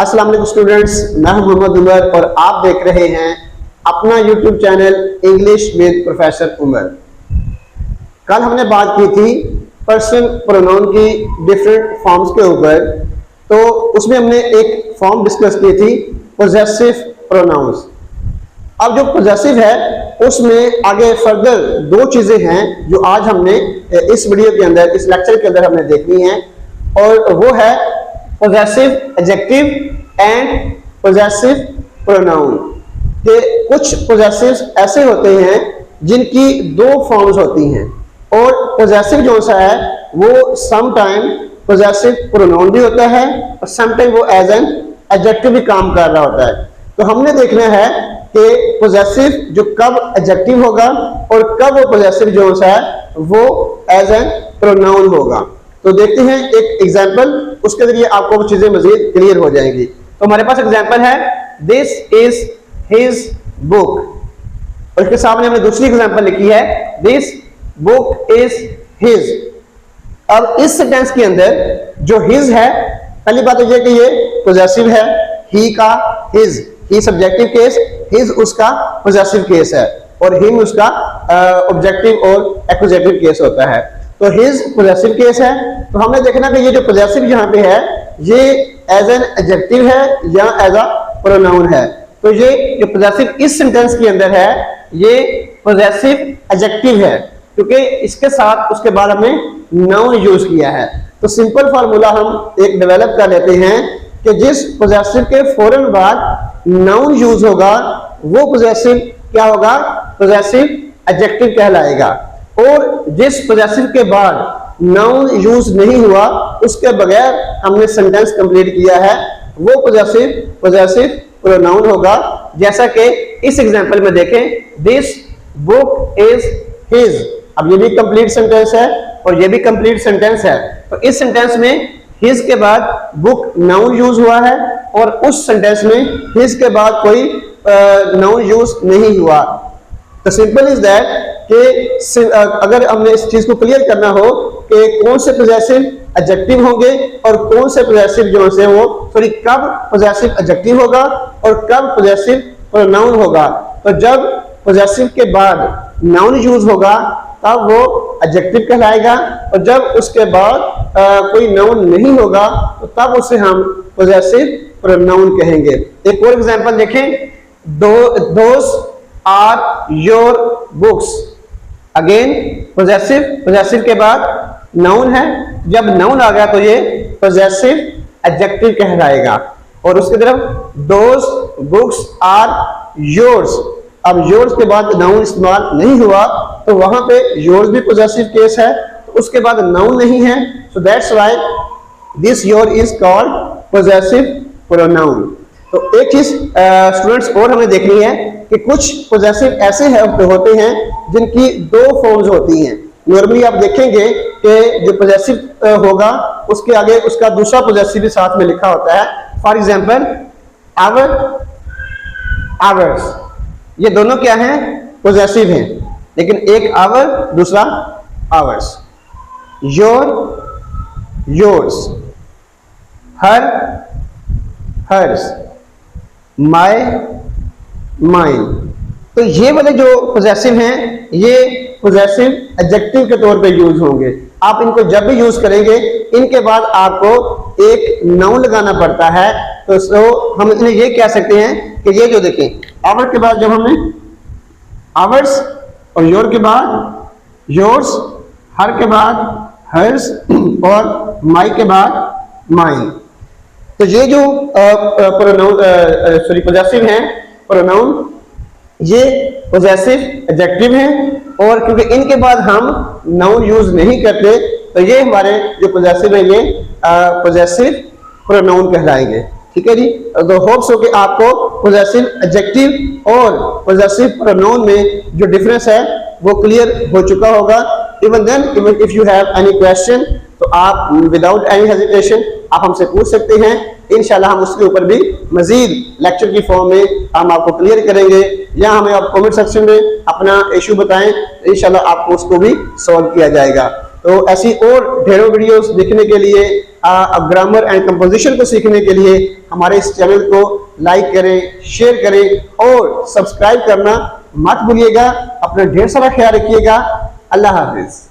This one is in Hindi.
अस्सलाम वालेकुम स्टूडेंट्स, मैं हूं मोहम्मद उमर और आप देख रहे हैं अपना YouTube channel English with professor Umar. कल हमने बात की थी पर्सन प्रोनाउन की डिफरेंट फॉर्म्स के ऊपर, तो उसमें हमने एक फॉर्म डिस्कस की थी पोजेसिव प्रोनाउंस। अब जो पोजेसिव है उसमें आगे फर्दर दो चीजें हैं जो आज हमने इस वीडियो के अंदर, इस लेक्चर के अंदर हमने देखनी है, और वो है possessive adjective and possessive pronoun. के कुछ पोजेसिव्स ऐसे होते हैं जिनकी दो फॉर्म्स होती हैं, और पोजेसिव जो सा है वो सम टाइम पोजेसिव प्रोनाउन भी होता है और सम टाइम वो एज एन एडजेक्टिव भी काम कर रहा होता है। तो हमने देखना है कि पोजेसिव जो कब एडजेक्टिव होगा और कब वो पोजेसिव जो सा है वो एज एन प्रोनाउन होगा। तो देखते हैं एक एग्जांपल, उसके जरिए आपको वो चीजें मजीद क्लियर हो जाएंगी। तो हमारे पास एग्जांपल है दिस इज हिज बुक, और इसके सामने हमने दूसरी एग्जांपल लिखी है दिस बुक इज हिज। अब इस सेंटेंस के अंदर जो हिज है, पहली बात तो ये कि ये पोजेसिव है, ही का हिज, ही सब्जेक्टिव केस, हिज उसका पोजेसिव केस है, और हिम उसका ऑब्जेक्टिव और एक्यूजेटिव केस होता है। तो हिज पोजेसिव केस है। तो हमने देखना कि ये जो पोजेसिव यहाँ पे है ये एज एन एडजेक्टिव है या एज अ प्रोनाउन है। तो ये जो पोजेसिव इस सेंटेंस के अंदर है ये पोजेसिव एडजेक्टिव है, क्योंकि इसके साथ उसके बाद हमने नाउन यूज किया है। तो सिंपल फार्मूला हम एक डेवलप कर लेते हैं कि जिस पोजेसिव के फौरन बाद नाउन यूज होगा वो पोजेसिव क्या होगा, पोजेसिव एडजेक्टिव कहलाएगा, और जिस पोजेसिव के बाद नाउन यूज नहीं हुआ उसके बगैर हमने सेंटेंस कंप्लीट किया है वो पोजेसिव प्रोनाउन होगा। जैसा कि इस एग्जांपल में देखें दिस बुक इज हिज। अब ये भी कंप्लीट सेंटेंस है और ये भी कंप्लीट सेंटेंस है। तो इस सेंटेंस में हिज के बाद बुक नाउन यूज हुआ है और उस सेंटेंस में हिज के बाद कोई नाउन यूज नहीं हुआ। तो सिंपल इज दैट कि अगर हमने इस चीज को क्लियर करना हो कि कौन से पोजेसिव एडजेक्टिव होंगे और कौन से पोजेसिव जो है वो कब पोजेसिव एडजेक्टिव होगा और कब पोजेसिव प्रोनाउन होगा, तो जब पोजेसिव के बाद नाउन यूज होगा तब वो एडजेक्टिव कहलाएगा, और जब उसके बाद कोई नाउन नहीं होगा तो तब उसे हम पोजेसिव प्रोनाउन कहेंगे। एक और एग्जांपल देखें, those are your books. Again possessive के बाद नाउन है, जब नाउन आ गया तो ये पोजेसिव एडजेक्टिव कहलाएगा, और उसकी तरफ दोस बुक्स आर योर्स। अब योर्स के बाद नाउन इस्तेमाल नहीं हुआ तो वहां पे योर्स भी पोजेसिव केस है, तो उसके बाद नाउन नहीं है, so that's why this your is called possessive pronoun. तो एक चीज स्टूडेंट्स और हमें देखनी है कि कुछ पोजेसिव ऐसे होते हैं जिनकी दो फॉर्म्स होती हैं। नॉर्मली आप देखेंगे कि जो पोजेसिव होगा उसके आगे उसका दूसरा पोजेसिव भी साथ में लिखा होता है। फॉर एग्जांपल आवर, आवर्स, ये दोनों क्या हैं, पोजेसिव हैं, लेकिन एक आवर दूसरा ours. Your, yours, her, hers, my, mine. तो ये वाले जो पोजेसिव हैं ये पोजेसिव एडजेक्टिव के तौर पे यूज होंगे। आप इनको जब भी यूज करेंगे इनके बाद आपको एक नाउन लगाना पड़ता है। तो हम इन्हें ये कह सकते हैं कि ये जो देखें आवर के बाद जब हमने आवर्स और योर के बाद योर्स, हर के बाद हर्स और माई के बाद माइन। तो ये जो पोजेसिव हैं प्रोनाउन ये पोजेसिव एडजेक्टिव हैं, और क्योंकि इनके बाद हम नाउन यूज नहीं करते तो ये हमारे जो पोजेसिव है ये पोजेसिव प्रोनाउन कहलाएंगे। ठीक है जी। तो होप्स हो कि आपको पोजेसिव एडजेक्टिव और पोजेसिव प्रोनाउन में जो डिफरेंस है वो क्लियर हो चुका होगा। Even then if you have any question तो आप विदाउट एनी हेजिटेशन आप हमसे पूछ सकते हैं। इंशाल्लाह हम उसके ऊपर भी मजीद लेक्चर की फॉर्म में हम आपको क्लियर करेंगे, या हमें आप कमेंट सेक्शन में अपना इशू बताएं, इंशाल्लाह आपको उसको भी सॉल्व किया जाएगा। तो ऐसी और ढेरों वीडियोस देखने के लिए, ग्रामर एंड कंपोजिशन को सीखने के लिए हमारे इस चैनल को लाइक करें, शेयर करें और सब्सक्राइब करना मत भूलिएगा। अपना ढेर सारा ख्याल रखिएगा। अल्लाह हाफिज।